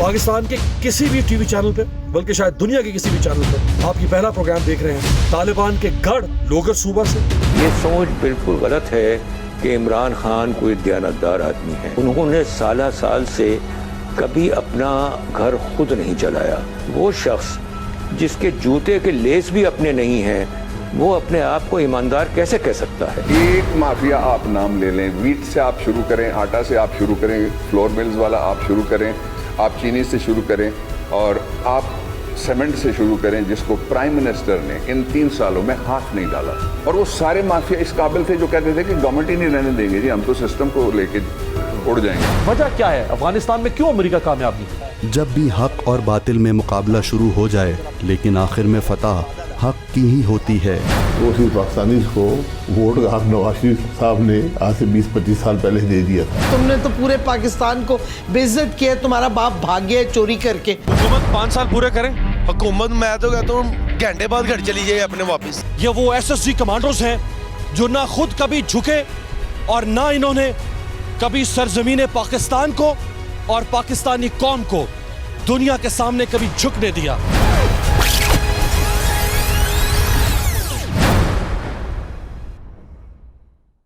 पाकिस्तान के किसी भी टीवी चैनल पे, बल्कि शायद दुनिया के किसी भी चैनल पे आप ये पहला प्रोग्राम देख रहे हैं तालिबान के गढ़ लोगर सूबा से। ये सोच बिल्कुल गलत है कि इमरान खान कोई दयानतदार आदमी है। उन्होंने साल से कभी अपना घर खुद नहीं चलाया। वो शख्स जिसके जूते के लेस भी अपने नहीं हैं, वो अपने आप को ईमानदार कैसे कह सकता है? एक माफिया आप नाम ले लें, वीट से आप शुरू करें, आटा से आप शुरू करें, फ्लोर मिल्स वाला आप शुरू करें, आप चीनी से शुरू करें और आप सीमेंट से शुरू करें, जिसको प्राइम मिनिस्टर ने इन 3 सालों में हाथ नहीं डाला। और वो सारे माफिया इस काबिल थे जो कहते थे कि गवर्नमेंट ही नहीं रहने देंगे जी, हम तो सिस्टम को लेके उड़ जाएंगे। वजह क्या है? अफगानिस्तान में क्यों अमेरिका कामयाब नहीं? जब भी हक और बातिल में मुकाबला शुरू हो जाए, लेकिन आखिर में फतह हक की ही होती है। वो सिर्फ पाकिस्तानी को वोट आप नवाज शरीफ साहब ने आज से 20-25 साल पहले दे दिया था। तुमने तो पूरे पाकिस्तान को बेइज्जत किया, तुम्हारा बाप भाग गया चोरी करके। हुकूमत 5 साल पूरे करें, हुकूमत मैं तो कहता हूँ घंटे बाद घर चली जाए अपने वापस। ये वो एसएसजी कमांडोज हैं जो ना खुद कभी झुके और ना इन्होंने कभी सरजमीन पाकिस्तान को और पाकिस्तानी कौम को दुनिया के सामने कभी झुकने दिया।